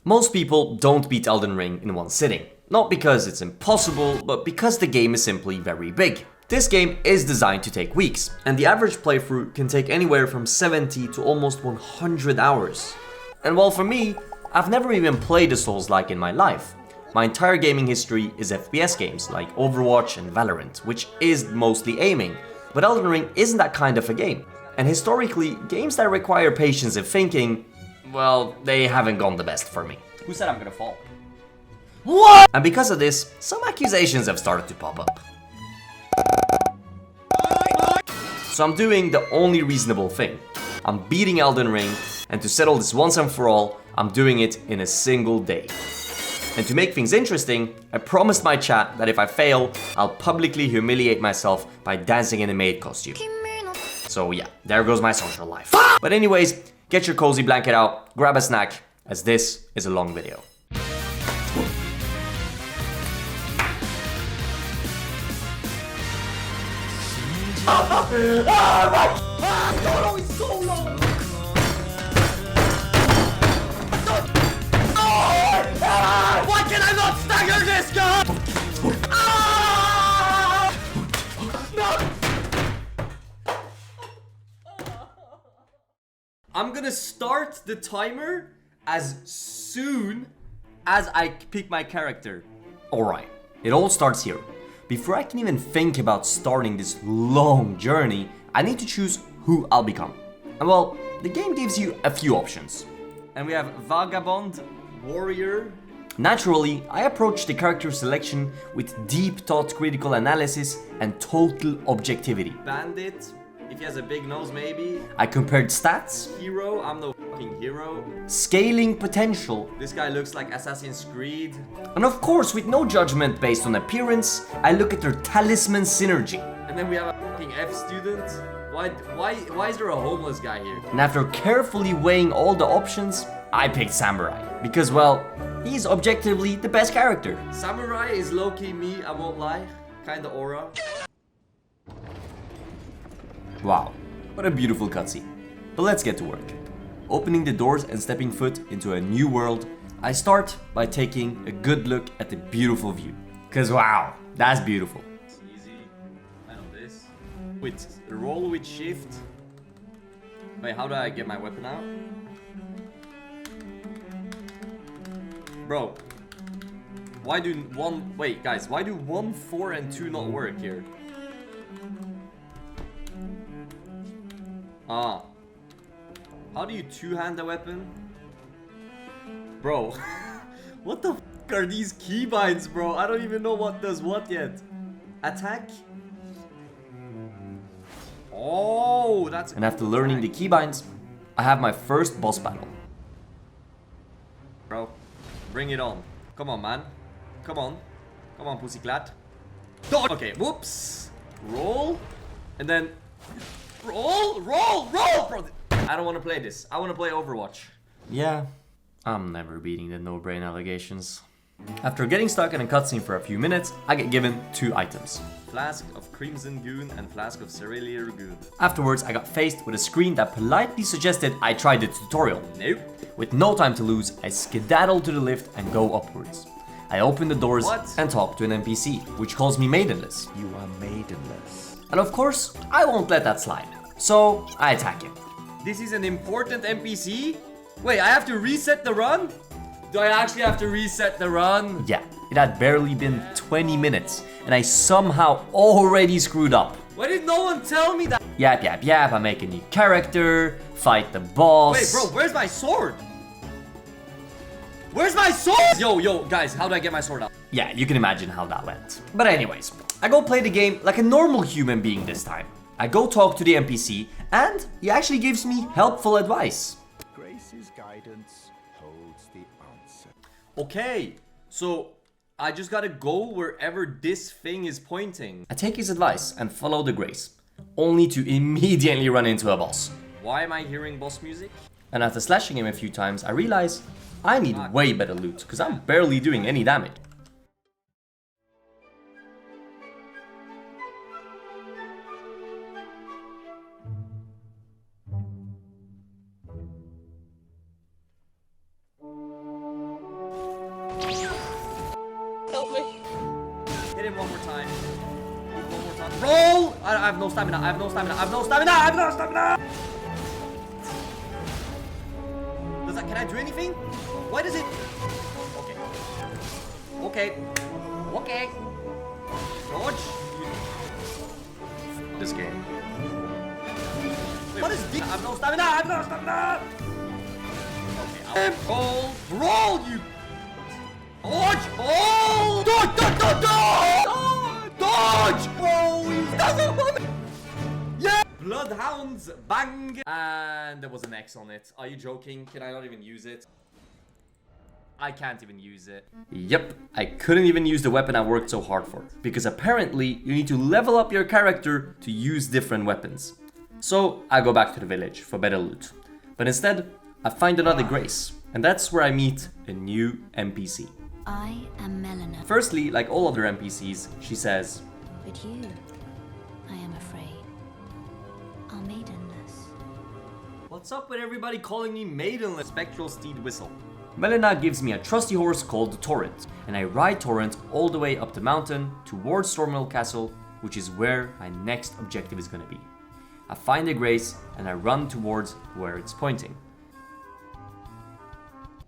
Most people don't beat Elden Ring in one sitting. Not because it's impossible, but because the game is simply very big. This game is designed to take weeks, and the average playthrough can take anywhere from 70 to almost 100 hours. And while for me, I've never even played a Souls-like in my life. My entire gaming history is FPS games like Overwatch and Valorant, which is mostly aiming, but Elden Ring isn't that kind of a game. And historically, games that require patience and thinking, well, they haven't gone the best for me. Who said I'm gonna fall? What? And because of this, some accusations have started to pop up. So I'm doing the only reasonable thing. I'm beating Elden Ring, and to settle this once and for all, I'm doing it in a single day. And to make things interesting, I promised my chat that if I fail, I'll publicly humiliate myself by dancing in a maid costume. So yeah, there goes my social life. But anyways, get your cozy blanket out, grab a snack, as this is a long video. Why can I not stagger this guy? I'm gonna start the timer as soon as I pick my character. Alright, it all starts here. Before I can even think about starting this long journey, I need to choose who I'll become. And well, the game gives you a few options. And we have Vagabond, Warrior. Naturally, I approach the character selection with deep thought, critical analysis, and total objectivity. Bandit, if he has a big nose maybe. I compared stats. Hero, I'm no fucking hero. Scaling potential. This guy looks like Assassin's Creed. And of course, with no judgment based on appearance, I look at their talisman synergy. And then we have a fucking F student. Why is there a homeless guy here? And after carefully weighing all the options, I picked Samurai. Because, well, he's objectively the best character. Samurai is low-key me, I won't lie. Kinda aura. Wow, what a beautiful cutscene. But let's get to work. Opening the doors and stepping foot into a new world, I start by taking a good look at the beautiful view. Cause wow, that's beautiful. It's easy. I know this. With roll with shift. Wait, how do I get my weapon out? Bro, why do wait guys, why do 1, 4 and 2 not work here? Ah. How do you two-hand a weapon? Bro, what the f are these keybinds, bro? I don't even know what does what yet. Attack? Oh, that's... And after learning the keybinds, I have my first boss battle. Bro, bring it on. Come on, man. Come on. Come on, pussycat. Okay, whoops. Roll. And then... Roll, bro. I don't want to play this. I want to play Overwatch. Yeah, I'm never beating the no-brain allegations. After getting stuck in a cutscene for a few minutes, I get given 2 items. Flask of Crimson Goon and Flask of Cerulean Goon. Afterwards, I got faced with a screen that politely suggested I try the tutorial. Nope. With no time to lose, I skedaddle to the lift and go upwards. I open the doors and talk to an NPC, which calls me maidenless. You are maidenless. And of course, I won't let that slide. So, I attack him. This is an important NPC? Wait, I have to reset the run? Do I actually have to reset the run? Yeah, it had barely been 20 minutes, and I somehow already screwed up. Why did no one tell me that? Yap, I make a new character, fight the boss. Wait, bro, where's my sword? Where's my sword? Yo, guys, how do I get my sword out? Yeah, you can imagine how that went. But anyways, I go play the game like a normal human being this time. I go talk to the NPC, and he actually gives me helpful advice. Grace's guidance holds the answer. Okay, so I just gotta go wherever this thing is pointing. I take his advice and follow the grace, only to immediately run into a boss. Why am I hearing boss music? And after slashing him a few times, I realize I need way better loot, because I'm barely doing any damage. him one more time. One more time. Roll! I have no stamina. I have no stamina. I have no stamina. I have no stamina. Does that? Can I do anything? Why does it? Okay. Okay. Okay. Dodge. This game. Wait, what is this? I have no stamina. I have no stamina. Okay. Roll. Roll, you. Dodge! Oh! Dodge! Dodge! Dodge! Dodge! Dodge! Oh! He doesn't want me! Yeah! Bloodhounds, bang! And there was an X on it. Are you joking? Can I not even use it? I can't even use it. Yep, I couldn't even use the weapon I worked so hard for. Because apparently, you need to level up your character to use different weapons. So, I go back to the village for better loot. But instead, I find another Grace. And that's where I meet a new NPC. I am Melina. Firstly, like all other NPCs, she says, But you, I am afraid, are maidenless. "What's up with everybody calling me Maidenless?" Spectral steed whistle. Melina gives me a trusty horse called the Torrent, and I ride Torrent all the way up the mountain towards Stormwell Castle, which is where my next objective is gonna be. I find the Grace and I run towards where it's pointing.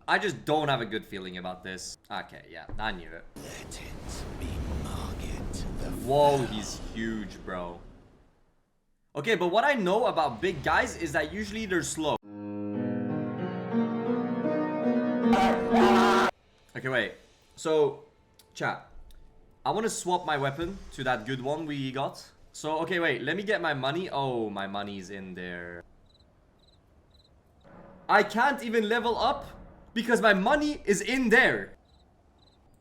I just don't have a good feeling about this. Okay, yeah, I knew it. Let it be Margit the Whoa, he's huge, bro. Okay, but what I know about big guys is that usually they're slow. Okay, wait. So, chat. I want to swap my weapon to that good one we got. So, okay, wait. Let me get my money. Oh, my money's in there. I can't even level up because my money is in there.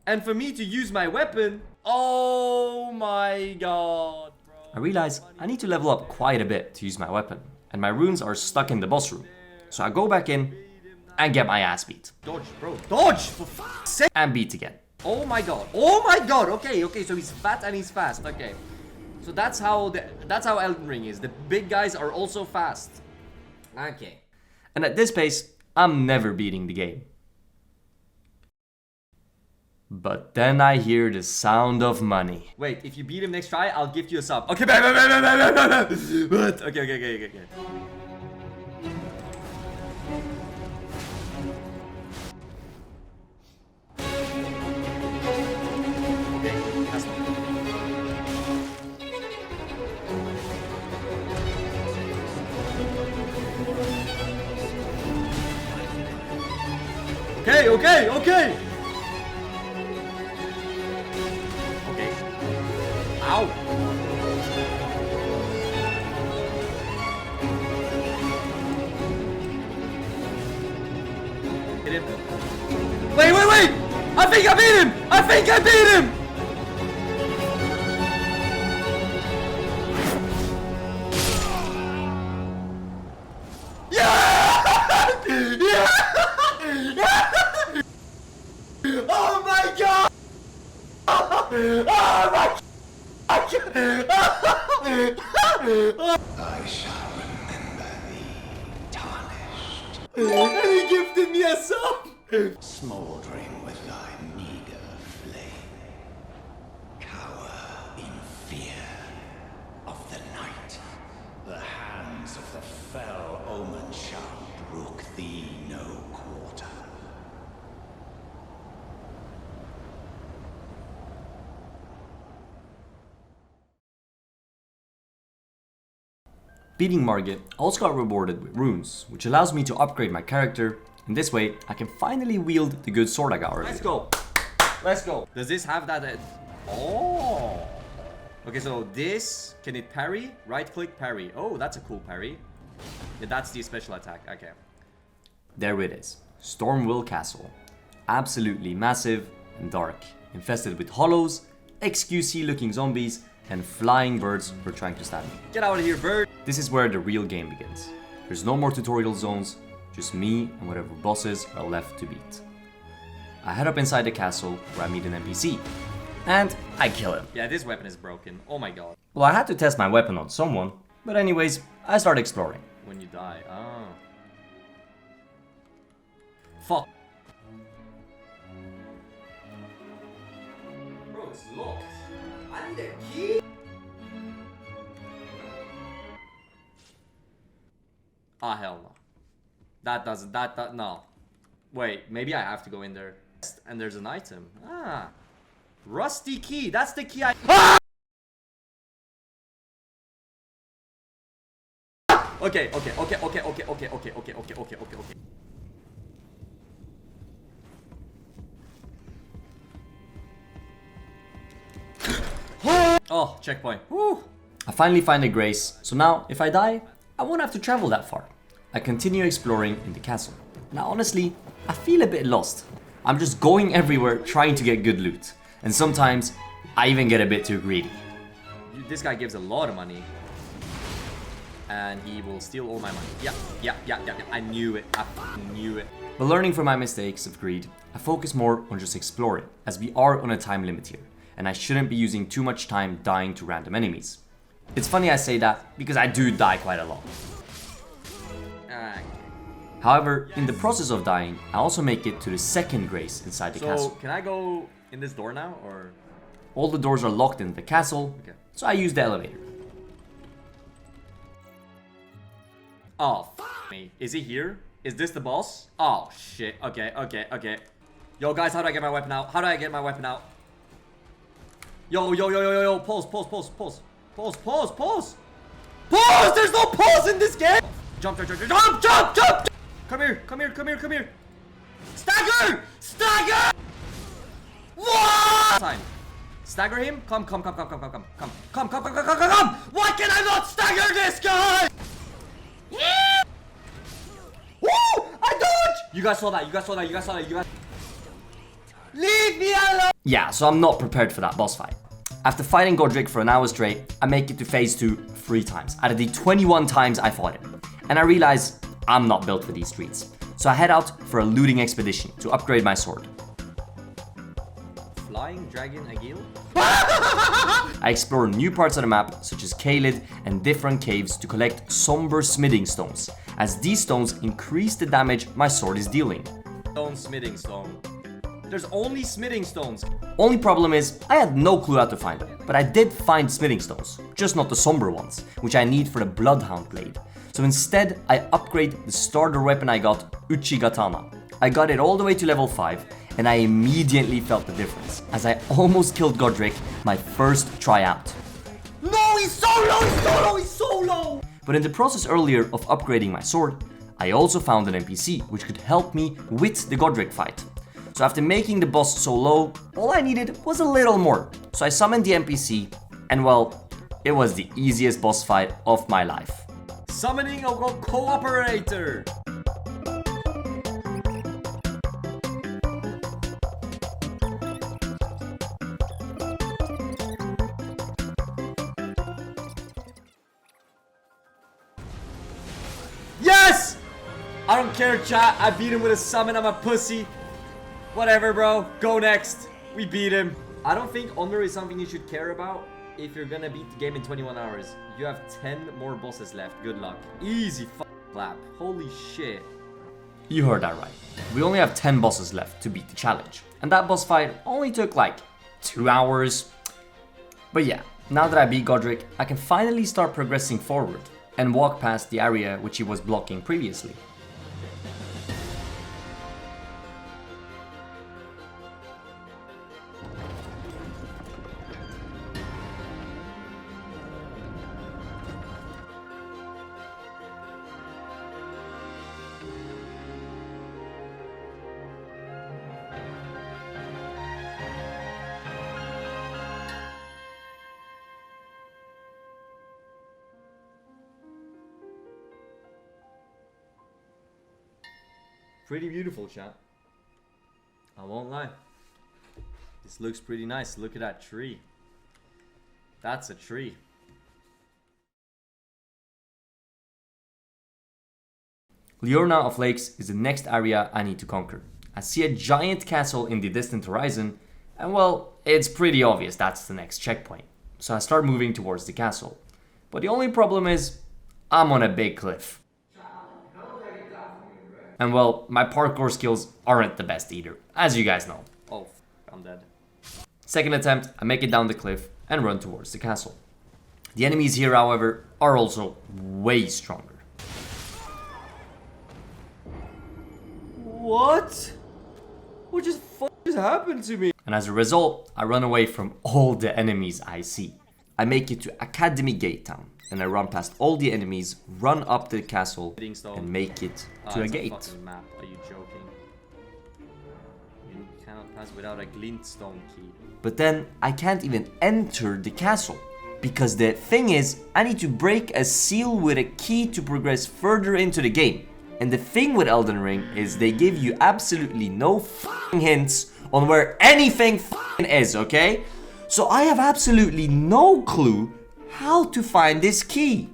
And for me to use my weapon, oh my god, bro. I realize I need to level up quite a bit to use my weapon. And my runes are stuck in the boss room. So I go back in and get my ass beat. Dodge, bro. Dodge! For fuck's sake! And beat again. Oh my god. Oh my god. Okay, okay. So he's fat and he's fast. Okay. So that's how Elden Ring is. The big guys are also fast. Okay. And at this pace, I'm never beating the game. But then I hear the sound of money. Wait, if you beat him next try, I'll gift you a sub. Okay, what? Okay. Okay, okay, okay! Okay. Ow! Hit him. Wait, wait, wait! I think I beat him! I think I beat him! Oh my god! Oh my god! I shall remember thee, tarnished, And he gifted me a sub! smouldering with thy meager flame. Cower in fear of the night. The hands of the fell omen shall brook thee no quarter. Beating Margit also got rewarded with runes, which allows me to upgrade my character. In this way, I can finally wield the good sword I got earlier. Let's go! Let's go! Does this have that? Oh! Okay, so this, can it parry? Right click, parry. Oh, that's a cool parry. Yeah, that's the special attack, okay. There it is. Stormwell Castle. Absolutely massive and dark. Infested with hollows, XQC looking zombies, and flying birds who are trying to stab me. Get out of here, bird! This is where the real game begins. There's no more tutorial zones, just me and whatever bosses are left to beat. I head up inside the castle where I meet an NPC. And I kill him. Yeah, this weapon is broken. Oh my god. Well, I had to test my weapon on someone. But anyways, I start exploring. When you die, oh. Fuck. Bro, it's locked. I need a key. Ah, hell no. That doesn't, no. Wait, maybe I have to go in there. And there's an item. Ah. Rusty key. That's the key I... Ah! Okay. Oh, checkpoint. Woo. I finally find a grace, so now, if I die, I won't have to travel that far. I continue exploring in the castle. Now, honestly, I feel a bit lost. I'm just going everywhere trying to get good loot. And sometimes, I even get a bit too greedy. This guy gives a lot of money. And he will steal all my money. Yeah. I knew it. I knew it. But learning from my mistakes of greed, I focus more on just exploring, as we are on a time limit here. And I shouldn't be using too much time dying to random enemies. It's funny I say that, because I do die quite a lot. However, in the process of dying, I also make it to the second grace inside the castle. So, can I go in this door now, or? All the doors are locked in the castle, okay. So I use the elevator. Oh, f me. Is he here? Is this the boss? Oh, shit. Okay. Yo, guys, how do I get my weapon out? Yo. Pause. Pause! There's no pause in this game! Jump! Come here! Stagger! What? Time. Stagger him? Come. Why can I not stagger this guy? Yeah! Woo! I dodged! You guys saw that. Leave me alone! Yeah, so I'm not prepared for that boss fight. After fighting Godric for an hour straight, I make it to phase 2 3 times out of the 21 times I fought him. And I realize I'm not built for these streets. So I head out for a looting expedition to upgrade my sword. Flying Dragon Agil? I explore new parts of the map, such as Caelid and different caves to collect somber smithing stones, as these stones increase the damage my sword is dealing. Smithing stone. There's only smithing stones. Only problem is, I had no clue how to find them, but I did find smithing stones, just not the somber ones, which I need for the Bloodhound blade. So instead, I upgrade the starter weapon I got, Uchigatana. I got it all the way to level 5, and I immediately felt the difference, as I almost killed Godric my first try out. No, he's so low! But in the process earlier of upgrading my sword, I also found an NPC which could help me with the Godric fight. So after making the boss so low, all I needed was a little more. So I summoned the NPC, and well, it was the easiest boss fight of my life. Summoning a cooperator! Yes! I don't care, chat. I beat him with a summon. I'm a pussy. Whatever, bro. Go next. We beat him. I don't think honor is something you should care about if you're gonna beat the game in 21 hours. You have 10 more bosses left. Good luck. Easy clap. Holy shit. You heard that right. We only have 10 bosses left to beat the challenge. And that boss fight only took like 2 hours. But yeah, now that I beat Godric, I can finally start progressing forward and walk past the area which he was blocking previously. Pretty beautiful, chat. I won't lie. This looks pretty nice. Look at that tree. That's a tree. Liurna of Lakes is the next area I need to conquer. I see a giant castle in the distant horizon, and well, it's pretty obvious that's the next checkpoint. So I start moving towards the castle. But the only problem is, I'm on a big cliff. And well, my parkour skills aren't the best either, as you guys know. Oh, I'm dead. Second attempt, I make it down the cliff, and run towards the castle. The enemies here, however, are also way stronger. What? What just happened to me? And as a result, I run away from all the enemies I see. I make it to Academy Gate Town, and I run past all the enemies, run up to the castle, and make it to a gate. Fucking map. Are you joking? You cannot pass without a glintstone key. But then I can't even enter the castle. Because the thing is, I need to break a seal with a key to progress further into the game. And the thing with Elden Ring is they give you absolutely no f***ing hints on where anything f***ing is, okay? So I have absolutely no clue how to find this key.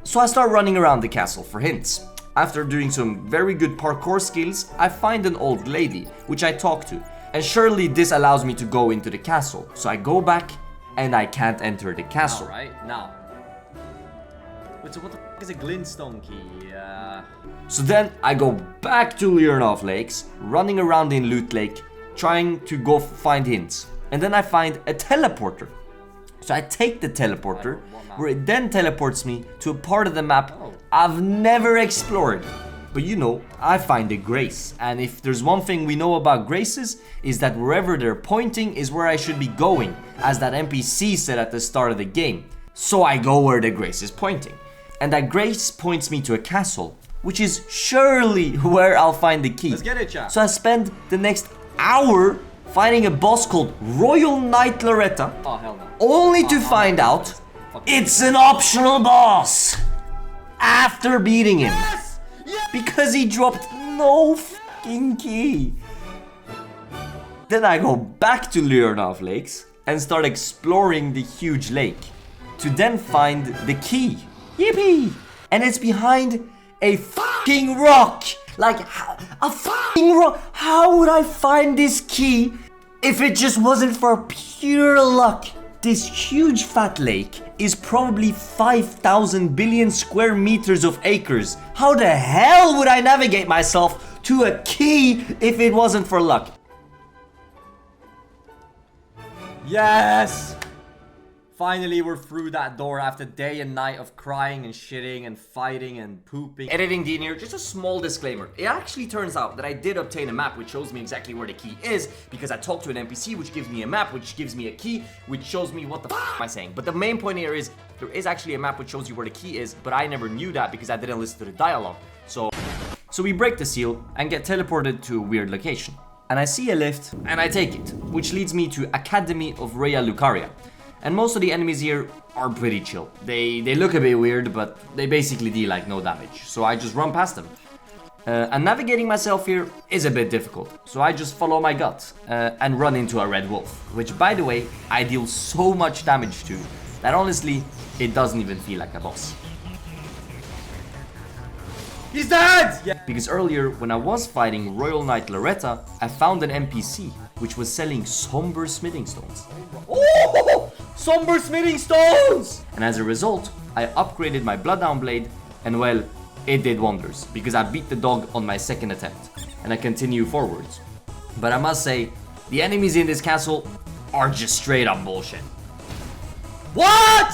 So I start running around the castle for hints. After doing some very good parkour skills, I find an old lady, which I talk to. And surely this allows me to go into the castle. So I go back and I can't enter the castle. Alright, now. Wait, so what the f*** is a glintstone key? So then I go back to Learnoff Lakes, running around in Loot Lake, trying to go find hints. And then I find a teleporter. So I take the teleporter, where it then teleports me to a part of the map I've never explored. But you know, I find a grace. And if there's one thing we know about graces, is that wherever they're pointing is where I should be going, as that NPC said at the start of the game. So I go where the grace is pointing. And that grace points me to a castle, which is surely where I'll find the key. Let's get it, chat. So I spend the next hour fighting a boss called Royal Knight Loretta, Oh, hell no. only to find out it's an optional boss after beating him. Because he dropped no fucking key. Then I go back to Learnoff Lakes and start exploring the huge lake to then find the key. Yippee! And it's behind a fucking rock. Like a fucking rock. How would I find this key if it just wasn't for pure luck? This huge fat lake is probably 5,000 billion square meters of acres. How the hell would I navigate myself to a key if it wasn't for luck? Yes! Finally, we're through that door after day and night of crying and shitting and fighting and pooping. Editing Dean here, just a small disclaimer. It actually turns out that I did obtain a map which shows me exactly where the key is, because I talked to an NPC which gives me a map which gives me a key which shows me what the f am I saying. But the main point here is there is actually a map which shows you where the key is, but I never knew that because I didn't listen to the dialogue. So we break the seal and get teleported to a weird location. And I see a lift and I take it, which leads me to Academy of Rhea Lucaria. And most of the enemies here are pretty chill. They look a bit weird, but they basically deal like no damage. So I just run past them. And navigating myself here is a bit difficult. So I just follow my gut and run into a red wolf. Which, by the way, I deal so much damage to that honestly, it doesn't even feel like a boss. He's dead! Yeah. Because earlier, when I was fighting Royal Knight Loretta, I found an NPC which was selling somber smithing stones. Oh! Somber smithing stones! And as a result, I upgraded my Bloodhound Blade, and well, it did wonders, because I beat the dog on my second attempt, and I continue forwards. But I must say, the enemies in this castle are just straight up bullshit. What?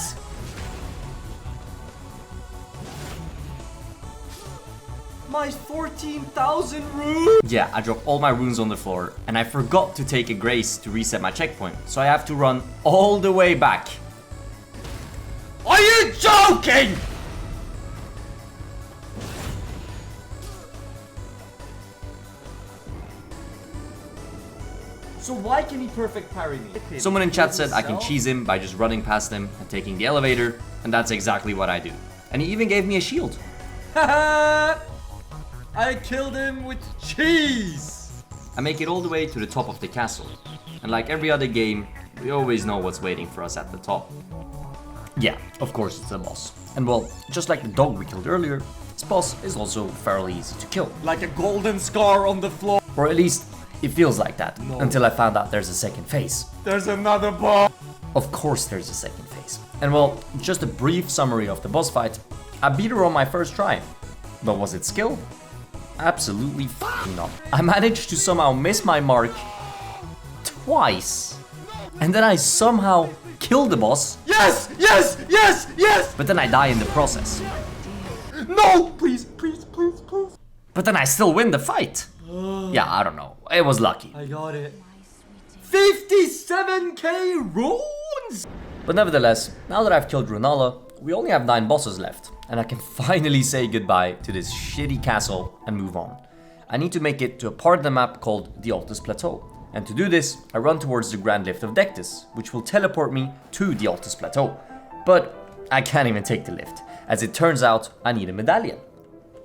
My 14,000 runes! Yeah, I dropped all my runes on the floor, and I forgot to take a grace to reset my checkpoint, so I have to run all the way back. Are you joking? So why can he perfect parry me? Someone in chat said I can cheese him by just running past him and taking the elevator, and that's exactly what I do. And he even gave me a shield. Haha! I killed him with cheese! I make it all the way to the top of the castle, and like every other game, we always know what's waiting for us at the top. Yeah, of course it's a boss. And well, just like the dog we killed earlier, this boss is also fairly easy to kill. Like a golden scar on the floor. Or at least, it feels like that, until I found out there's a second phase. There's another boss. Of course there's a second phase. And well, just a brief summary of the boss fight. I beat her on my first try. But was it skill? Absolutely f***ing not. I managed to somehow miss my mark twice. And then I somehow kill the boss. Yes! Yes! Yes! Yes! But then I die in the process. No! Please, please, please, please. But then I still win the fight. Yeah, I don't know. It was lucky. I got it. 57k runes! But nevertheless, now that I've killed Runala, we only have 9 bosses left. And I can finally say goodbye to this shitty castle and move on. I need to make it to a part of the map called the Altus Plateau. And to do this, I run towards the Grand Lift of Dectus, which will teleport me to the Altus Plateau. But I can't even take the lift. As it turns out, I need a medallion.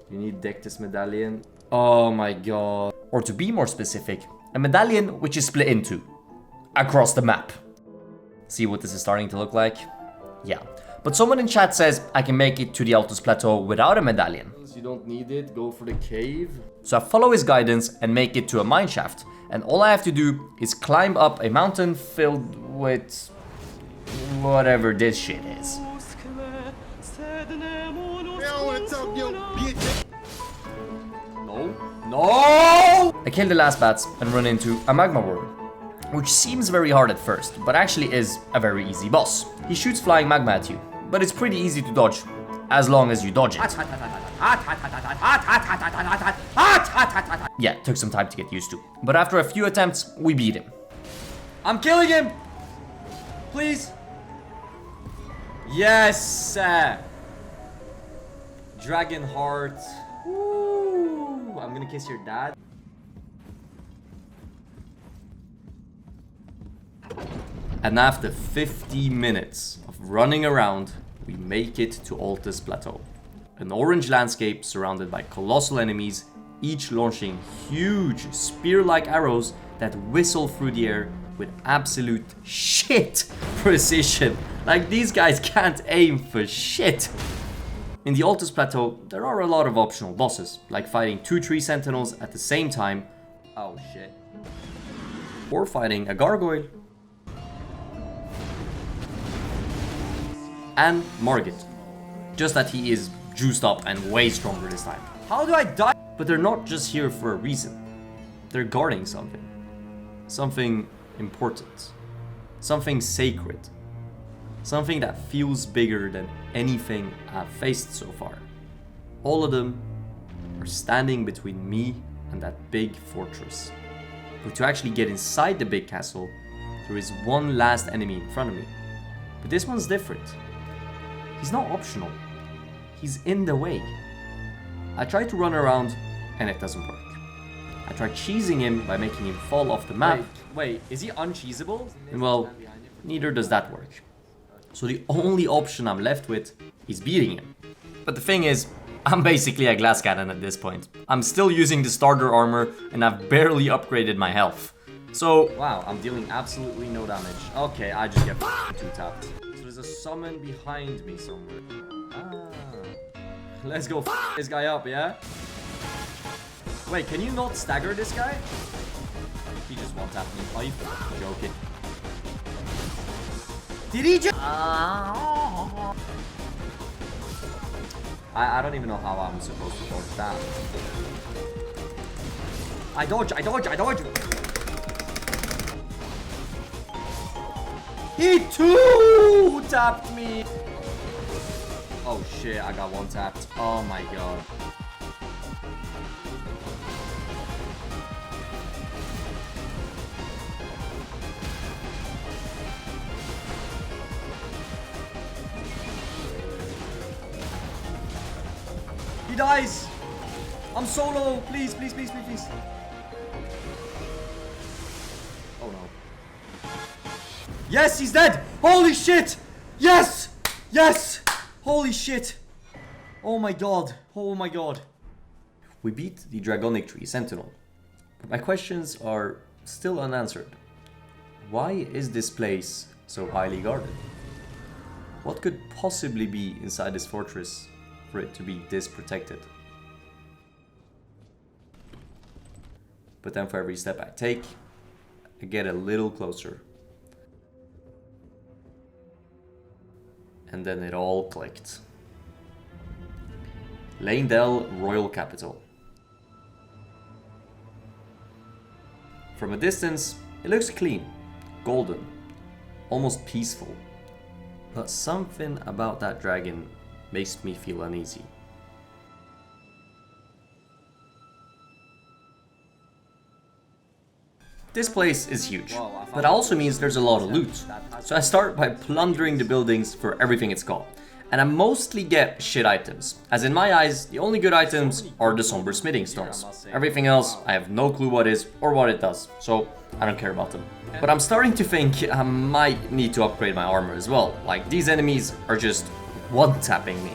You need Dectus medallion? Oh my god. Or to be more specific, a medallion which is split into across the map. See what this is starting to look like? Yeah. But someone in chat says I can make it to the Altus Plateau without a medallion. You don't need it, go for the cave. So I follow his guidance and make it to a mine shaft. And all I have to do is climb up a mountain filled with whatever this shit is. No. No! I kill the last bats and run into a magma worm, which seems very hard at first, but actually is a very easy boss. He shoots flying magma at you, but it's pretty easy to dodge, as long as you dodge it. Yeah, took some time to get used to. But after a few attempts, we beat him. I'm killing him! Please! Yes! Dragon heart. Ooh, I'm gonna kiss your dad. And after 50 minutes of running around, we make it to Altus Plateau. An orange landscape surrounded by colossal enemies, each launching huge spear-like arrows that whistle through the air with absolute shit precision. Like, these guys can't aim for shit. In the Altus Plateau, there are a lot of optional bosses, like fighting 2 tree sentinels at the same time. Oh shit. Or fighting a gargoyle. And Margit. Just that he is juiced up and way stronger this time. How do I die? But they're not just here for a reason. They're guarding something. Something important. Something sacred. Something that feels bigger than anything I've faced so far. All of them are standing between me and that big fortress. But to actually get inside the big castle, there is one last enemy in front of me. But this one's different. He's not optional. He's in the way. I try to run around and it doesn't work. I try cheesing him by making him fall off the map. Wait, is he uncheesable? And well, neither does that work. So the only option I'm left with is beating him. But the thing is, I'm basically a glass cannon at this point. I'm still using the starter armor and I've barely upgraded my health. So, Wow, I'm dealing absolutely no damage. Okay, I just get 2-tapped. So there's a summon behind me somewhere. Ah. Let's go this guy up, yeah? Wait, can you not stagger this guy? He just one-tapped me. Are you joking? Did he just... I don't even know how I'm supposed to dodge that. I dodge! He two-tapped me! Oh shit, I got one-tapped. Oh my god. He dies! I'm solo! Please, please, please, please, please. Oh no. Yes, he's dead! Holy shit! Yes! Yes! Holy shit! Oh my god. Oh my god. We beat the Dragonic Tree Sentinel. But my questions are still unanswered. Why is this place so highly guarded? What could possibly be inside this fortress for it to be this protected? But then for every step I take, I get a little closer. And then it all clicked. Leyndell Royal Capital. From a distance, it looks clean, golden, almost peaceful. But something about that dragon makes me feel uneasy. This place is huge, but also means there's a lot of loot. So I start by plundering the buildings for everything it's got. And I mostly get shit items, as in my eyes, the only good items are the somber smithing stones. Everything else, I have no clue what is or what it does, so I don't care about them. But I'm starting to think I might need to upgrade my armor as well, like these enemies are just one-tapping me.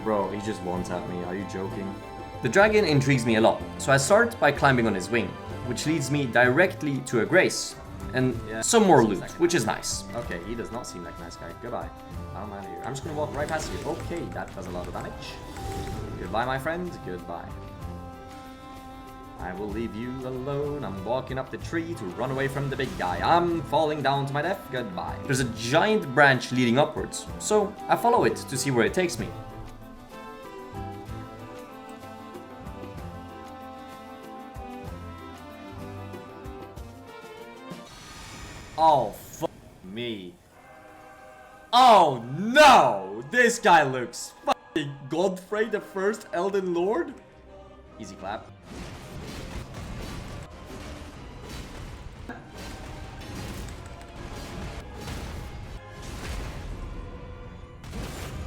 Bro, he just one-tapped me, are you joking? The dragon intrigues me a lot, so I start by climbing on his wing, which leads me directly to a grace, and some more loot, which is nice. Okay, he does not seem like a nice guy. Goodbye. I'm out of here. I'm just gonna walk right past you. Okay, that does a lot of damage. Goodbye, my friend. Goodbye. I will leave you alone. I'm walking up the tree to run away from the big guy. I'm falling down to my death. Goodbye. There's a giant branch leading upwards, so I follow it to see where it takes me. Oh, fuck me. Oh no! This guy looks fucking Godfrey the First Elden Lord? Easy clap.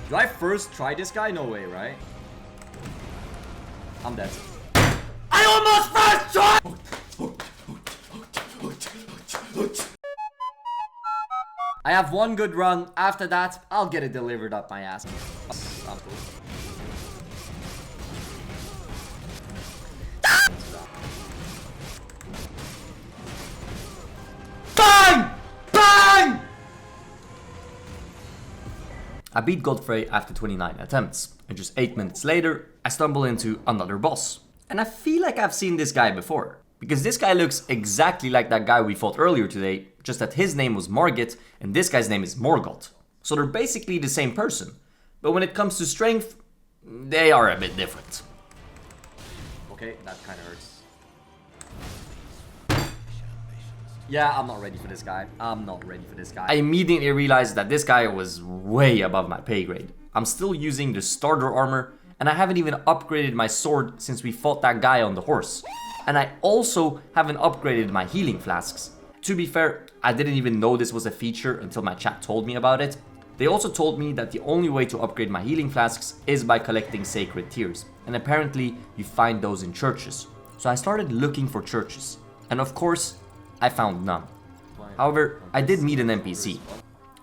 Do I first try this guy? No way, right? I'm dead. I almost first tried! I have one good run. After that, I'll get it delivered up my ass. Bang! Bang! I beat Godfrey after 29 attempts, and just 8 minutes later, I stumble into another boss. And I feel like I've seen this guy before, because this guy looks exactly like that guy we fought earlier today, just that his name was Margit and this guy's name is Morgoth. So they're basically the same person, but when it comes to strength, they are a bit different. Okay, that kind of hurts. Yeah, I'm not ready for this guy. I immediately realized that this guy was way above my pay grade. I'm still using the starter armor, and I haven't even upgraded my sword since we fought that guy on the horse. And I also haven't upgraded my healing flasks. To be fair, I didn't even know this was a feature until my chat told me about it. They also told me that the only way to upgrade my healing flasks is by collecting sacred tears, and apparently you find those in churches. So I started looking for churches, and of course, I found none. However, I did meet an NPC,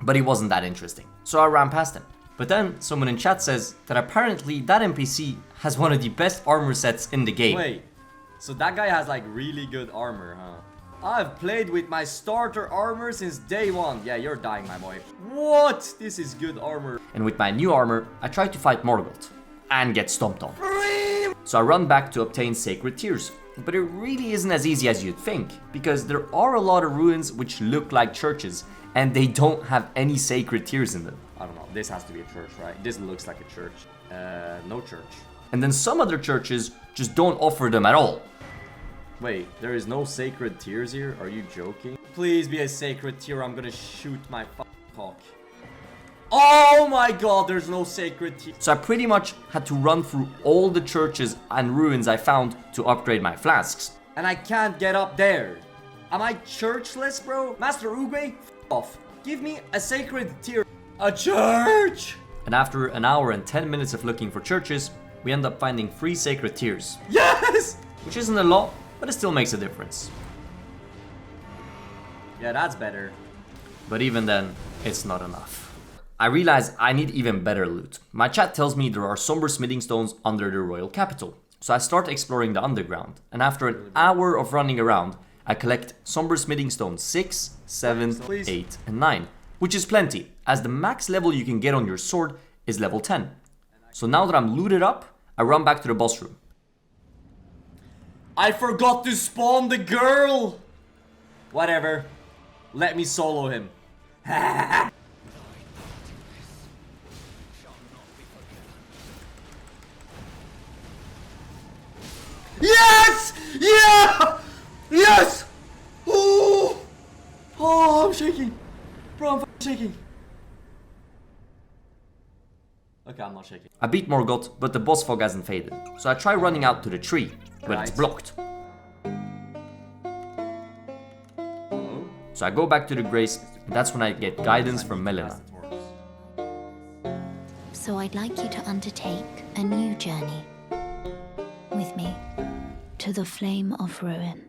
but he wasn't that interesting, so I ran past him. But then someone in chat says that apparently that NPC has one of the best armor sets in the game. Wait, so that guy has like really good armor, huh? I've played with my starter armor since day one. Yeah, you're dying, my boy. What? This is good armor. And with my new armor, I try to fight Morgoth and get stomped on. So I run back to obtain sacred tears. But it really isn't as easy as you'd think, because there are a lot of ruins which look like churches, and they don't have any sacred tears in them. I don't know, this has to be a church, right? This looks like a church. No church. And then some other churches just don't offer them at all. Wait, there is no sacred tears here? Are you joking? Please be a sacred tear, I'm gonna shoot my cock. Oh my god, there's no sacred tear. So I pretty much had to run through all the churches and ruins I found to upgrade my flasks. And I can't get up there. Am I churchless, bro? Master Uguay, off. Give me a sacred tear. A church! And after an hour and 10 minutes of looking for churches, we end up finding 3 sacred tears. Yes! Which isn't a lot, but it still makes a difference. Yeah, that's better. But even then, it's not enough. I realize I need even better loot. My chat tells me there are somber smithing stones under the royal capital. So I start exploring the underground, and after an hour of running around, I collect somber smithing stones 6, 7, 8, and 9. Which is plenty, as the max level you can get on your sword is level 10. So now that I'm looted up, I run back to the boss room. I forgot to spawn the girl! Whatever. Let me solo him. Yes! Yeah! Yes! Oh! Oh, I'm shaking. Bro, I'm shaking. Okay, I'm not shaking. I beat Morgoth, but the boss fog hasn't faded. So I try running out to the tree, but it's blocked. So I go back to the grace, and that's when I get guidance from Melina. So I'd like you to undertake a new journey with me to the Flame of Ruin,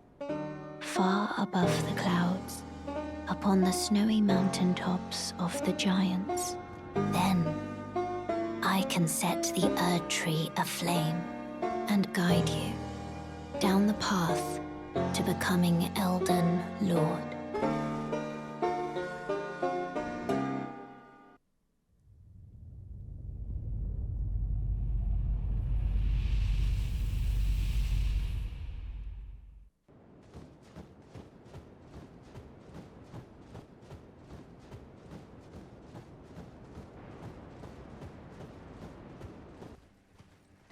far above the clouds, upon the snowy mountain tops of the giants. Then I can set the Erd Tree aflame and guide you down the path to becoming Elden Lord.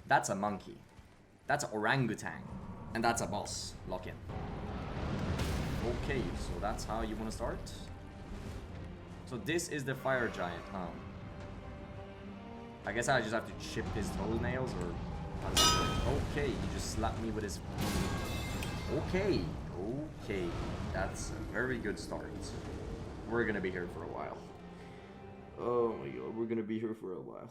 That's a monkey. That's an orangutan. And that's a boss. Lock in. Okay, so that's how you want to start? So this is the fire giant, huh? I guess I just have to chip his toenails, or how does it work? Okay, he just slapped me with his... Okay, okay. That's a very good start. We're gonna be here for a while. Oh my god, we're gonna be here for a while.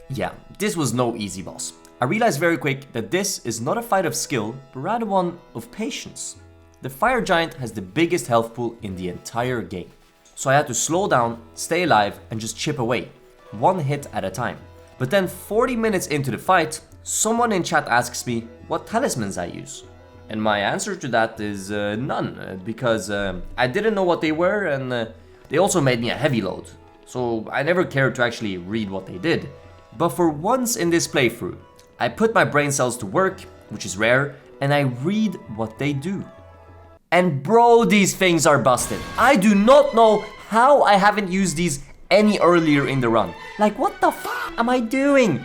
Yeah, this was no easy boss. I realized very quick that this is not a fight of skill, but rather one of patience. The fire giant has the biggest health pool in the entire game. So I had to slow down, stay alive, and just chip away, one hit at a time. But then 40 minutes into the fight, someone in chat asks me what talismans I use. And my answer to that is none, because I didn't know what they were, and they also made me a heavy load. So I never cared to actually read what they did. But for once in this playthrough, I put my brain cells to work, which is rare, and I read what they do. And bro, these things are busted. I do not know how I haven't used these any earlier in the run. Like, what the f am I doing?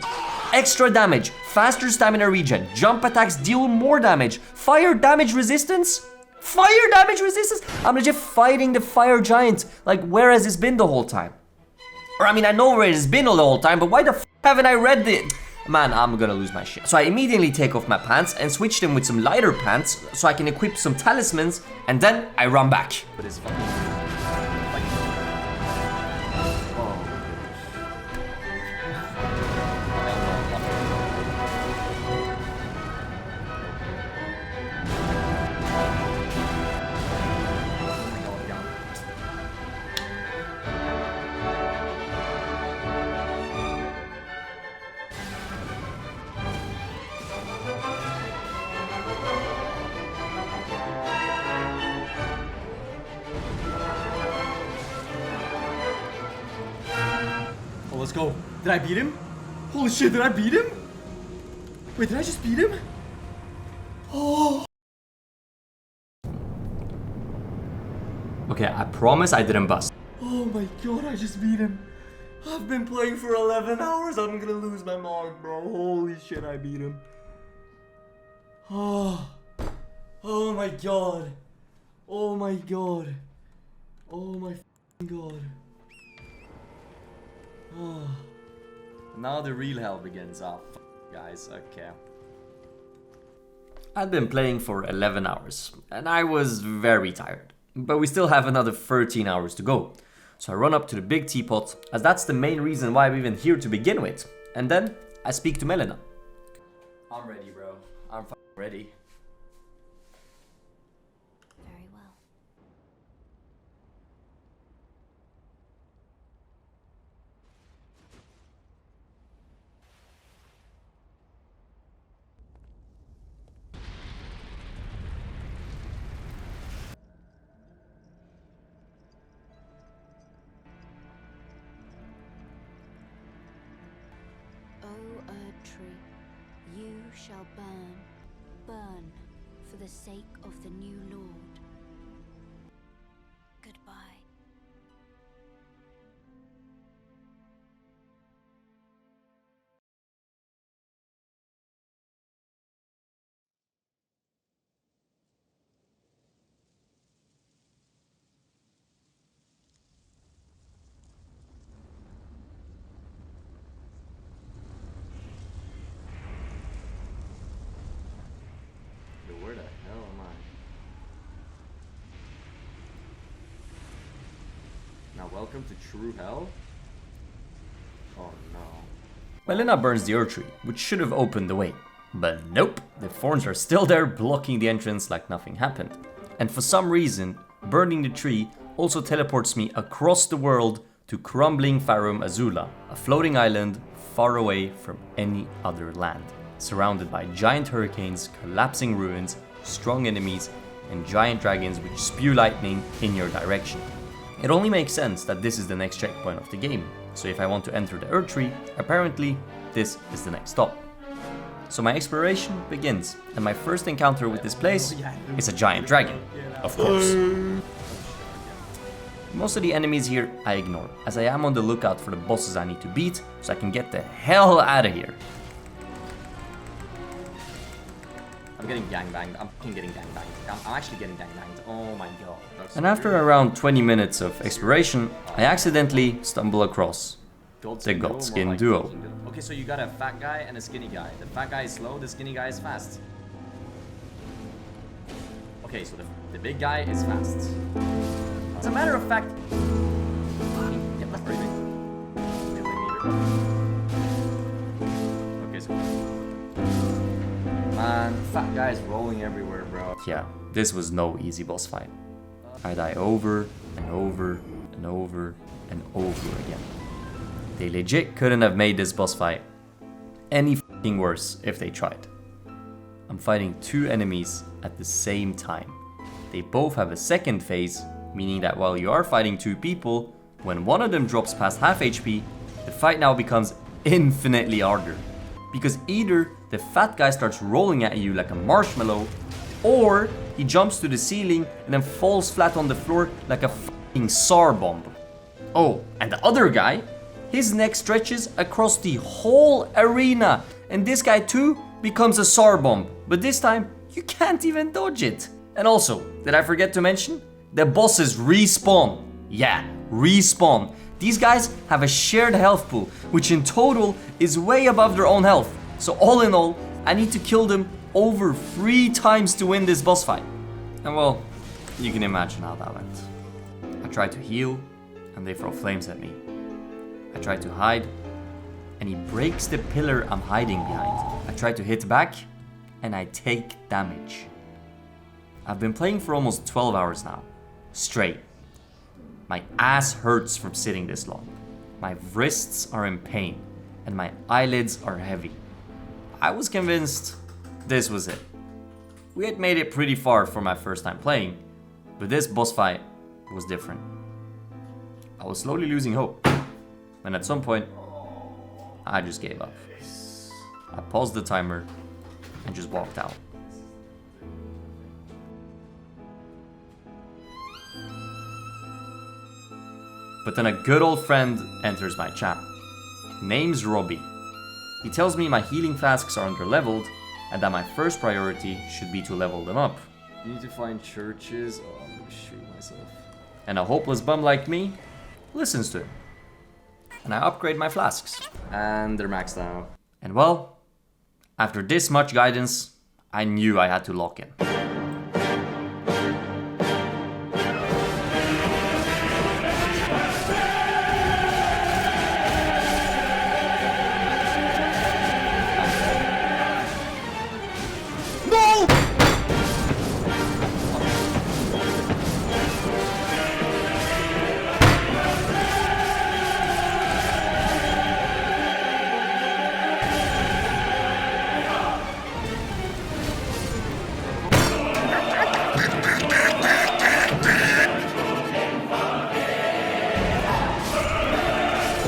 Extra damage, faster stamina regen, jump attacks deal more damage, fire damage resistance? Fire damage resistance? I'm legit fighting the fire giant. Like, where has this been the whole time? Or I mean, I know where it's been all the whole time, but why the f haven't I read it? Man, I'm gonna lose my shit. So I immediately take off my pants and switch them with some lighter pants so I can equip some talismans, and then I run back. But it's fun. Let's go. Did I beat him? Holy shit, did I beat him? Wait, did I just beat him? Oh. Okay, I promise I didn't bust. Oh my god, I just beat him. I've been playing for 11 hours. I'm gonna lose my mind, bro. Holy shit, I beat him. Oh. Oh my god. Oh my god. Oh my god. Oh. Now the real hell begins. Oh, guys, okay. I'd been playing for 11 hours, and I was very tired. But we still have another 13 hours to go. So I run up to the big teapot, as that's the main reason why I'm even here to begin with. And then I speak to Melina. I'm ready, bro. I'm ready. Very well. O Erd Tree, you shall burn, burn for the sake of the new Lord. Goodbye. Now welcome to true hell. Oh no. Melina burns the Earth Tree, which should have opened the way. But nope, the thorns are still there blocking the entrance like nothing happened. And for some reason, burning the tree also teleports me across the world to crumbling Farum Azula, a floating island far away from any other land, surrounded by giant hurricanes, collapsing ruins, strong enemies, and giant dragons which spew lightning in your direction. It only makes sense that this is the next checkpoint of the game, so if I want to enter the Earth Tree, apparently this is the next stop. So my exploration begins, and my first encounter with this place is a giant dragon, of course. Most of the enemies here I ignore, as I am on the lookout for the bosses I need to beat, so I can get the hell out of here. I'm getting gangbanged. I'm fucking getting gangbanged. I'm actually getting gangbanged. Oh my god. And after around 20 minutes of exploration, I accidentally stumble across the Godskin duo. Okay, so you got a fat guy and a skinny guy. The fat guy is slow, the skinny guy is fast. Okay, so the big guy is fast. As a matter of fact... Get left breathing. Okay, so... Man, fat guy's rolling everywhere, bro. Yeah, this was no easy boss fight. I die over and over and over and over again. They legit couldn't have made this boss fight any f***ing worse if they tried. I'm fighting two enemies at the same time. They both have a second phase, meaning that while you are fighting two people, when one of them drops past half HP, the fight now becomes infinitely harder. Because either the fat guy starts rolling at you like a marshmallow, or he jumps to the ceiling and then falls flat on the floor like a f***ing SAR bomb. Oh, and the other guy, his neck stretches across the whole arena, and this guy too becomes a SAR bomb, but this time you can't even dodge it. And also, did I forget to mention? The bosses respawn. Yeah, respawn. These guys have a shared health pool, which in total is way above their own health. So all in all, I need to kill them over 3 times to win this boss fight. And well, you can imagine how that went. I try to heal, and they throw flames at me. I try to hide, and he breaks the pillar I'm hiding behind. I try to hit back, and I take damage. I've been playing for almost 12 hours now, straight. My ass hurts from sitting this long. My wrists are in pain, and my eyelids are heavy. I was convinced this was it. We had made it pretty far for my first time playing, but this boss fight was different. I was slowly losing hope, and at some point, I just gave up. I paused the timer and just walked out. But then a good old friend enters my chat. Name's Robbie. He tells me my healing flasks are underleveled and that my first priority should be to level them up. You need to find churches. Oh, I'm gonna shoot myself. And a hopeless bum like me listens to him. And I upgrade my flasks. And they're maxed out. And well, after this much guidance, I knew I had to lock in.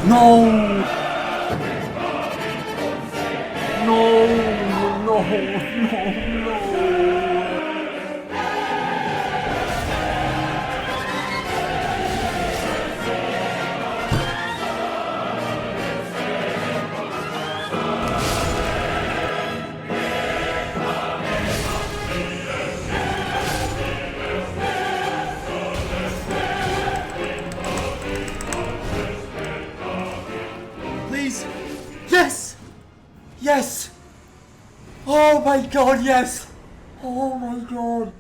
No! No! No! No! No! Please! Yes! Yes! Oh my god, yes! Oh my god!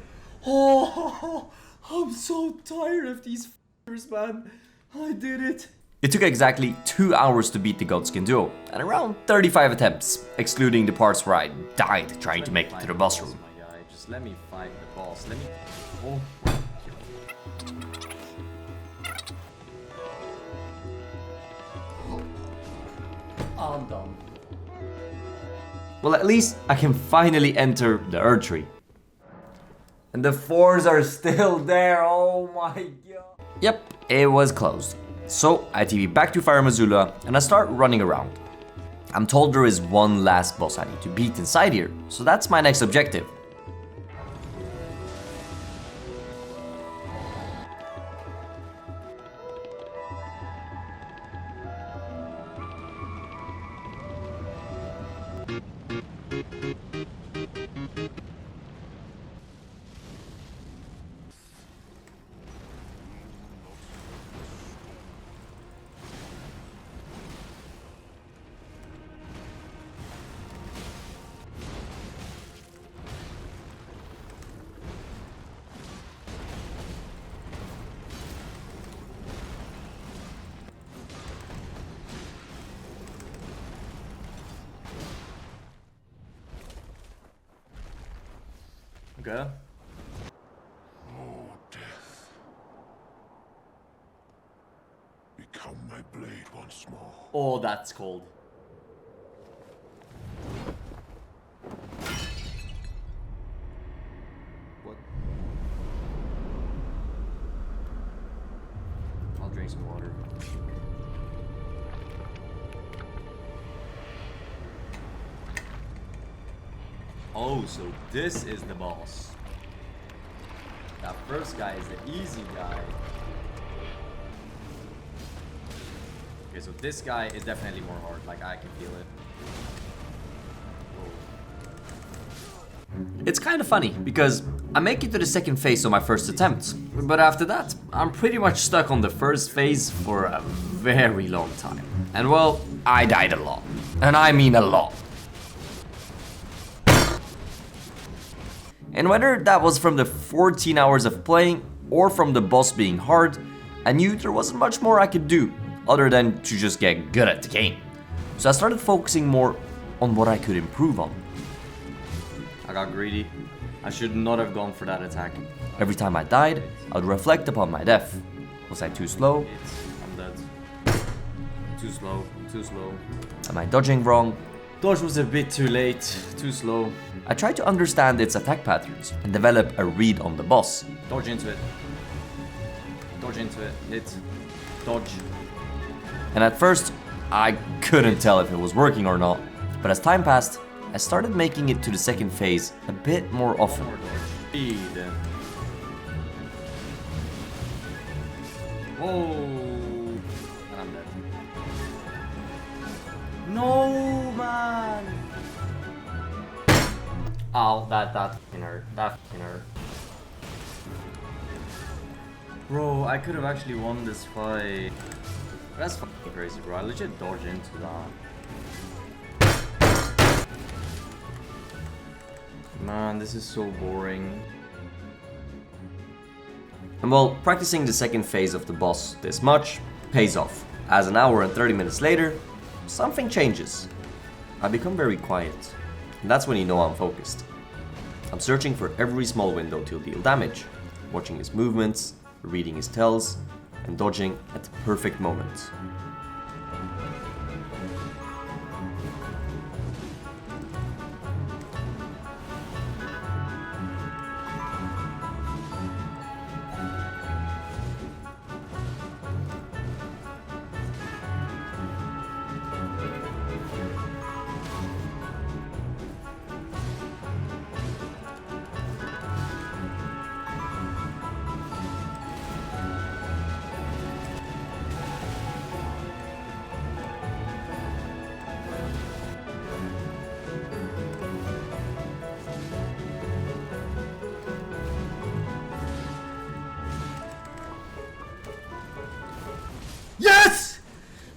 Oh, I'm so tired of these f***ers, man. I did it! It took exactly 2 hours to beat the Godskin duo, and around 35 attempts, excluding the parts where I died trying to make it to the boss room. My guy. Just let me fight the boss. Let me... Oh. I'm done. Well, at least I can finally enter the Earth Tree. And the fours are still there, oh my god. Yep, it was closed. So I TV back to Fire Missoula and I start running around. I'm told there is one last boss I need to beat inside here, so that's my next objective. Okay. Oh, death. Become my blade once more. Oh, that's cold. What? I'll drink some water. Oh, so this is the boss. That first guy is the easy guy. Okay, so this guy is definitely more hard, like I can feel it. Whoa. It's kind of funny because I make it to the second phase on my first attempt, but after that I'm pretty much stuck on the first phase for a very long time. And well, I died a lot. And I mean a lot. And whether that was from the 14 hours of playing or from the boss being hard, I knew there wasn't much more I could do other than to just get good at the game. So I started focusing more on what I could improve on. I got greedy. I should not have gone for that attack. Every time I died, I would reflect upon my death. Was I too slow? I'm dead. Too slow, too slow. Am I dodging wrong? Dodge was a bit too late, too slow. I tried to understand its attack patterns and develop a read on the boss. Dodge into it. Dodge into it. Hit. Dodge. And at first, I couldn't tell if it was working or not. But as time passed, I started making it to the second phase a bit more often. More dodge. Speed. Whoa. And I'm dead. No, man. Ow, that fucking hurt. That fucking hurt. Bro, I could have actually won this fight. That's fucking crazy, bro. I legit dodged into that. Man, this is so boring. And well, practicing the second phase of the boss this much pays off, as an hour and 30 minutes later, something changes. I become very quiet, and that's when you know I'm focused. I'm searching for every small window to deal damage, watching his movements, reading his tells, and dodging at the perfect moment. Yes!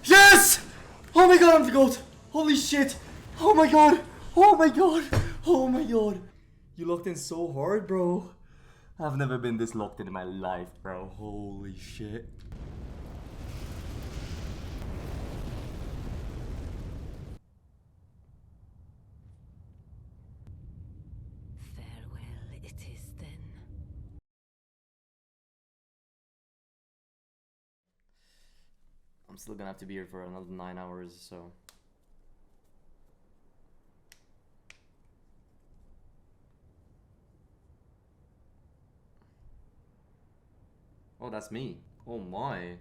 Yes! Oh my god, I'm the goat! Holy shit! Oh my god! Oh my god! Oh my god! You locked in so hard, bro. I've never been this locked in my life, bro. Holy shit. still gonna have to be here for another 9 hours, so... Oh, that's me. Oh my.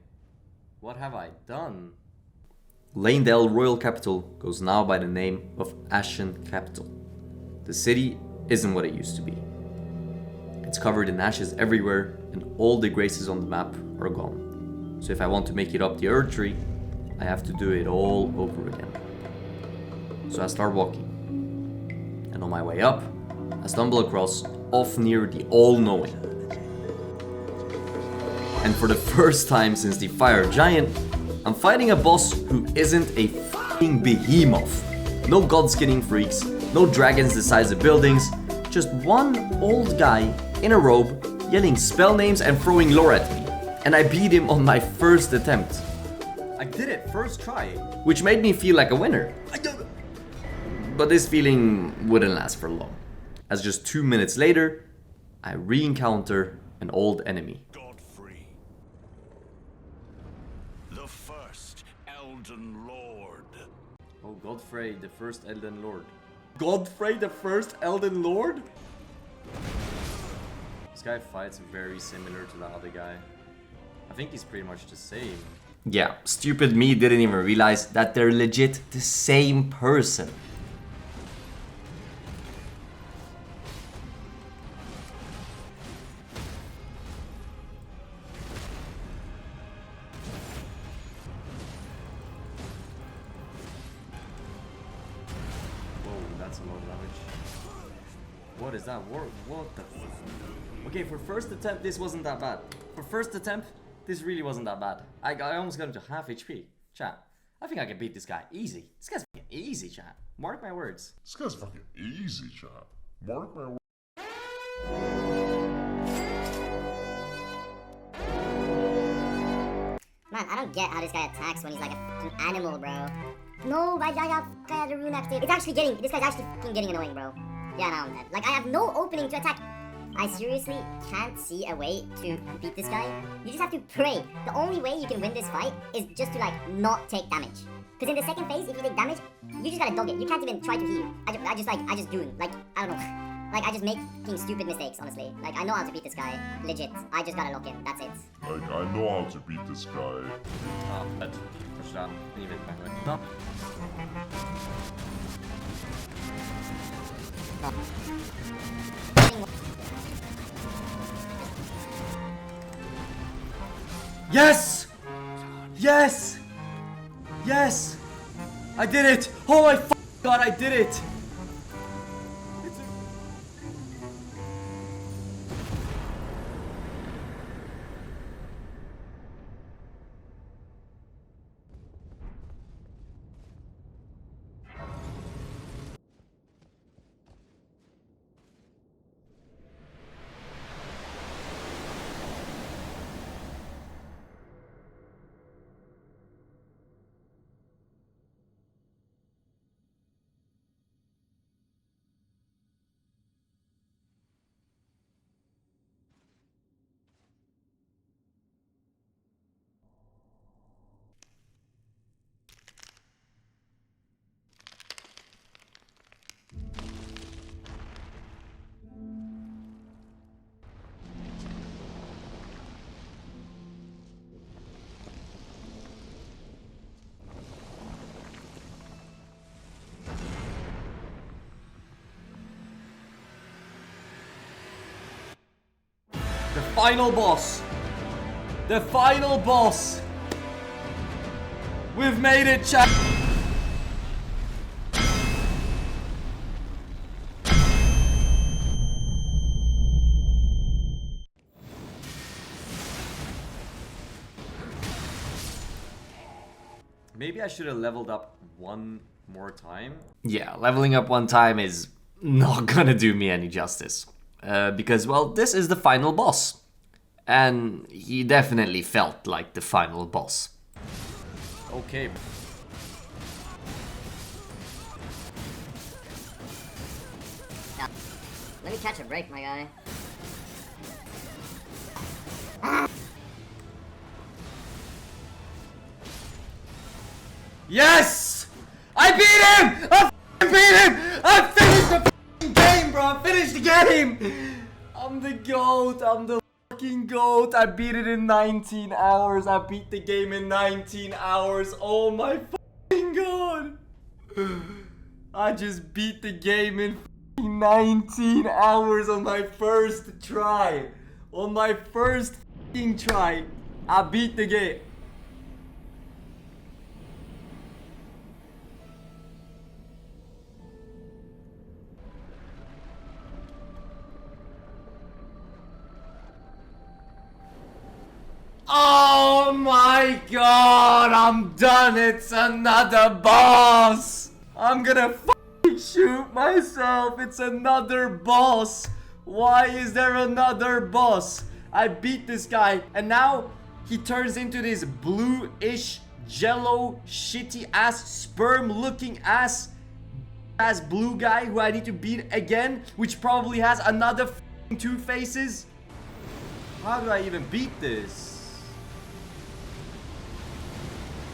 What have I done? Lanedale Royal Capital goes now by the name of Ashen Capital. The city isn't what it used to be. It's covered in ashes everywhere, and all the graces on the map are gone. So if I want to make it up the Earth Tree, I have to do it all over again. So I start walking. And on my way up, I stumble across off near the All-Knowing. And for the first time since the Fire Giant, I'm fighting a boss who isn't a f***ing behemoth. No god-skinning freaks, no dragons the size of buildings, just one old guy in a robe yelling spell names and throwing lore at me. And I beat him on my first attempt. I did it first try, which made me feel like a winner. But this feeling wouldn't last for long, as just 2 minutes later, I re-encounter an old enemy. The first Elden Lord. Oh, Godfrey, the first Elden Lord. Godfrey, the first Elden Lord? This guy fights very similar to the other guy. I think he's pretty much the same. Yeah, stupid me didn't even realize that they're legit the same person. That's a lot of damage. What is that? What the f... Okay, for first attempt, this wasn't that bad. For first attempt, this really wasn't that bad. I almost got him to half HP. Chat, I think I can beat this guy. Easy. This guy's fucking easy, chat. Mark my words. This guy's fucking easy, chat. Mark my words. Man, I don't get how this guy attacks when he's like an animal, bro. No, I got the rune active. It's actually getting, this guy's actually fucking getting annoying, bro. Yeah, now I'm dead. Like, I have no opening to attack. I seriously can't see a way to beat this guy. You just have to pray. The only way you can win this fight is just to, like, not take damage. Because in the second phase, if you take damage, you just gotta dog it. You can't even try to heal. I just do. Like, I don't know. Like, I just make fucking stupid mistakes, honestly. Like, I know how to beat this guy. Legit. I just gotta lock in. That's it. Like, I know how to beat this guy. Oh, but push down. Leave it back away. No. Yes! Yes! Yes! I did it! Oh my god, I did it! The final boss. The final boss. We've made it, chat. Maybe I should have leveled up one more time. Yeah, leveling up one time is not gonna do me any justice. Because, well, this is the final boss. And he definitely felt like the final boss. Okay. Yeah. Let me catch a break, my guy. Yes! I beat him! I beat him! I finished the game, bro! I finished the game! I'm the GOAT. I'm the fucking GOAT. I beat it in 19 hours. I beat the game in 19 hours. Oh my fucking god. I just beat the game in 19 hours on my first try. On my first fucking try, I beat the game. Oh my god, I'm done. It's another boss. I'm gonna fucking shoot myself. It's another boss. Why is there another boss? I beat this guy and now he turns into this bluish, jello, shitty ass, sperm looking ass blue guy who I need to beat again, which probably has another fucking 2 faces. How do I even beat this?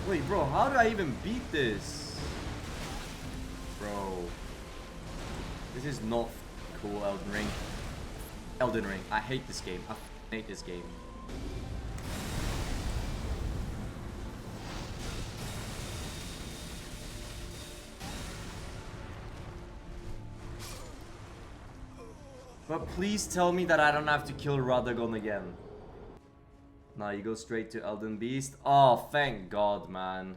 Wait, bro, how do I even beat this? Bro. This is not cool, Elden Ring. Elden Ring. I hate this game. I hate this game. But please tell me that I don't have to kill Radagon again. Now you go straight to Elden Beast. Oh, thank God, man.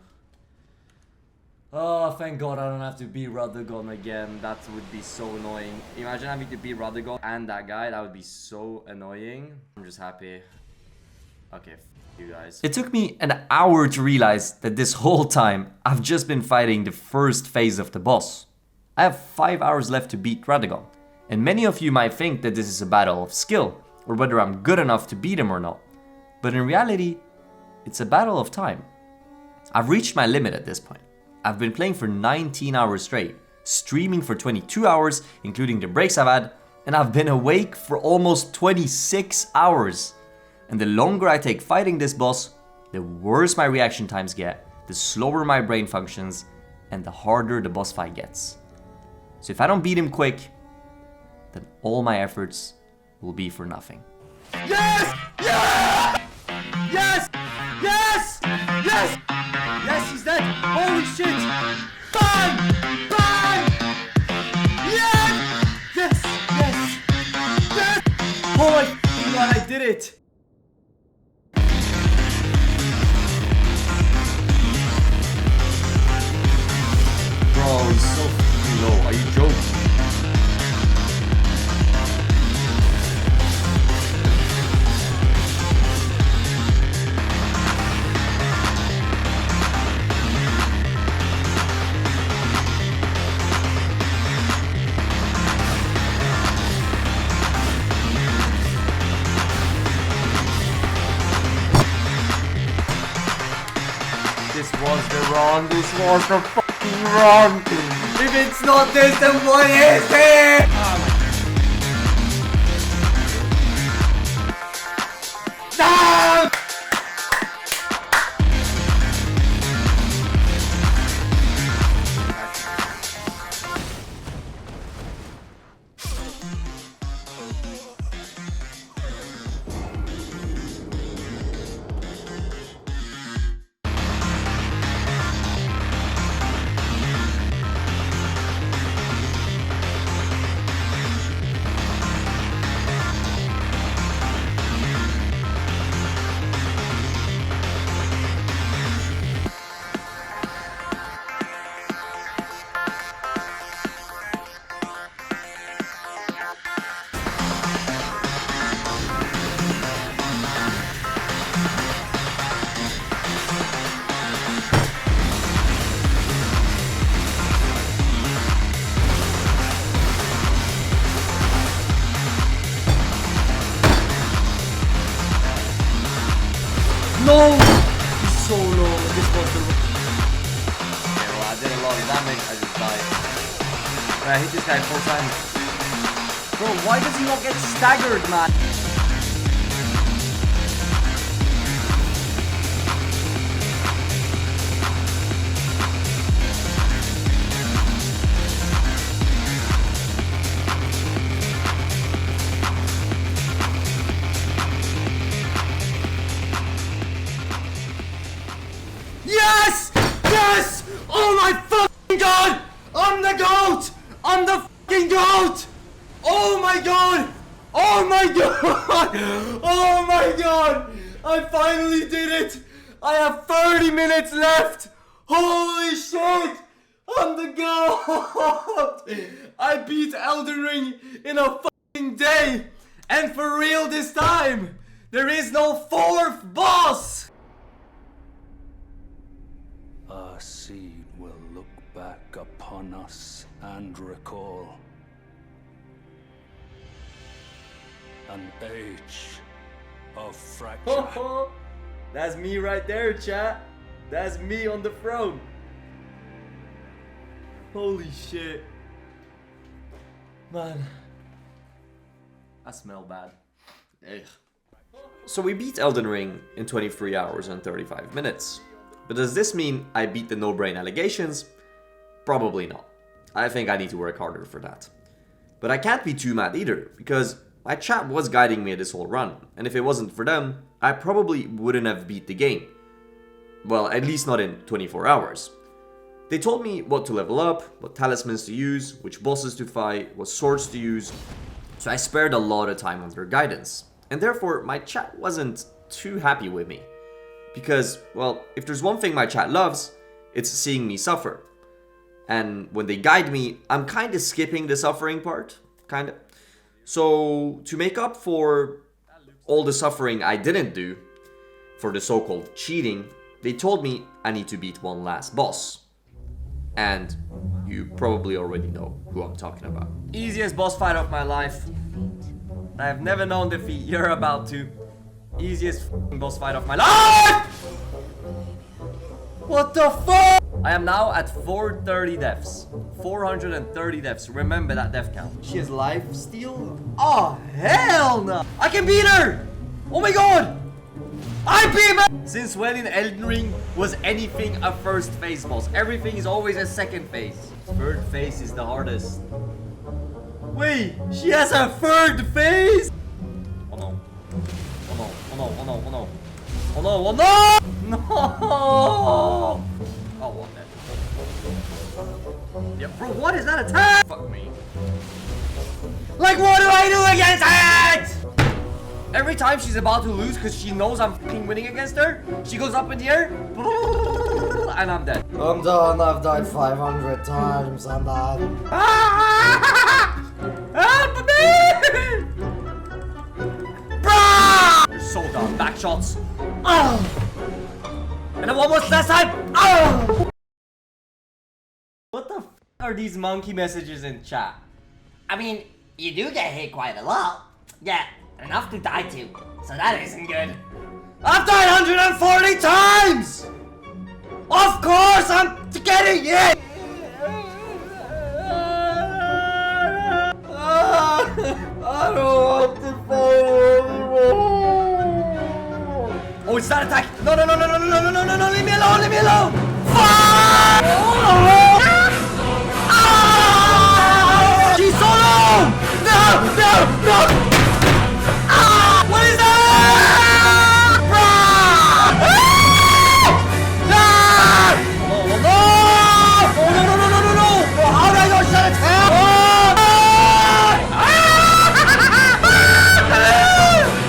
Oh, thank God I don't have to beat Radagon again. That would be so annoying. Imagine having to beat Radagon and that guy. That would be so annoying. I'm just happy. Okay, f you guys. It took me an hour to realize that this whole time I've just been fighting the first phase of the boss. I have 5 hours left to beat Radagon. And many of you might think that this is a battle of skill, or whether I'm good enough to beat him or not. But in reality, it's a battle of time. I've reached my limit at this point. I've been playing for 19 hours straight, streaming for 22 hours, including the breaks I've had, and I've been awake for almost 26 hours. And the longer I take fighting this boss, the worse my reaction times get, the slower my brain functions, and the harder the boss fight gets. So if I don't beat him quick, then all my efforts will be for nothing. Yes! Yes! Yes! Yes! Yes! Yes, he's dead! Holy shit! Bang! Bang! Yes! Yes! Yes! Yes! Oh my god, I did it! Bro, he's so f***ing low. Are you joking? This was the fucking wrong. If it's not this, then what is it? No! No! He's so low. This was the... Okay, well, I did a lot of damage. I just died. But I hit this guy 4 times. Bro, why does he not get staggered, man? the GOAT! I'm the fucking GOAT! Oh my god! Oh my god! Oh my god! I finally did it! I have 30 minutes left! Holy shit! I'm the GOAT! I beat Elden Ring in a fucking day! And for real this time! There is no fourth boss! Our seed will look back upon us and recall an age of fracture. That's me right there, chat. That's me on the throne. Holy shit. Man. I smell bad. Ugh. So we beat Elden Ring in 23 hours and 35 minutes. But does this mean I beat the no-brain allegations? Probably not. I think I need to work harder for that. But I can't be too mad either, because my chat was guiding me this whole run, and if it wasn't for them, I probably wouldn't have beat the game. Well, at least not in 24 hours. They told me what to level up, what talismans to use, which bosses to fight, what swords to use, so I spared a lot of time on their guidance. And therefore, my chat wasn't too happy with me. Because, well, if there's one thing my chat loves, it's seeing me suffer. And when they guide me, I'm kinda skipping the suffering part, kinda. So, to make up for all the suffering I didn't do, for the so-called cheating, they told me I need to beat one last boss. And you probably already know who I'm talking about. Easiest boss fight of my life. I have never known defeat, you're about to. Easiest boss fight of my life! What the fuck? I am now at 430 deaths. 430 deaths. Remember that death count. She has life steal? Oh, hell no! I can beat her! Oh my god! I beat her! Since when in Elden Ring was anything a first phase boss? Everything is always a second phase. Third phase is the hardest. Wait, she has a third phase? Oh no. Oh no, oh no, oh no, oh no. Oh no, oh no! No! Oh, what then? Yeah, bro, what is that attack? Fuck me. Like, what do I do against it? Every time she's about to lose because she knows I'm fucking winning against her, she goes up in the air, and I'm dead. I'm done, I've died 500 times, I'm done. Help me! Bruh! You're so dumb. Back shots. Oh! And then one more last time. Oh! What the f are these monkey messages in chat? I mean, you do get hit quite a lot. Yeah, enough to die to. So that isn't good. I've died 140 times! Of course I'm getting hit! I don't want to fight anymore! Oh, it's that attack! No, no, no, no, no, no, no, no, no, no, leave me alone, leave me alone! Fuck! Ah! She's so low! No, no, no! Ah! What is that? Bruh! Ah! Oh, no! Oh, no, no, no, no, no, no! Bro, how did I dodge that attack? Oh!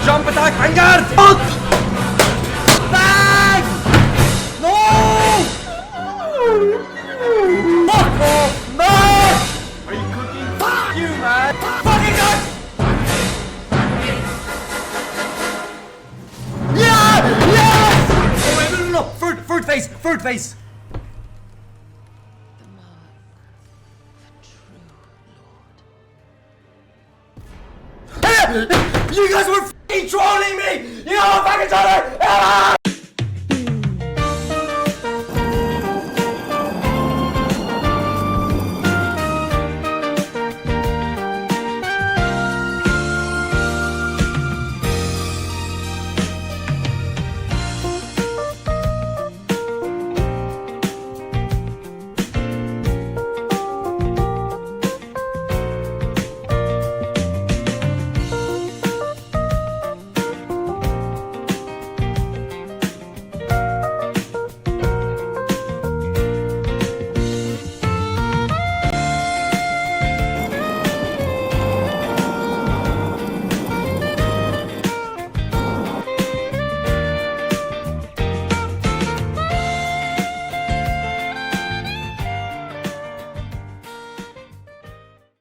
Jump attack, Vanguard! Fuck! Back! No! Fuck off! No! Are you cooking? Fuck you, man! Fucking God! Yeah! Yes! Oh wait, no, no, no! Third phase! Third phase! You guys were f***ing trolling me! You know what fucking troller?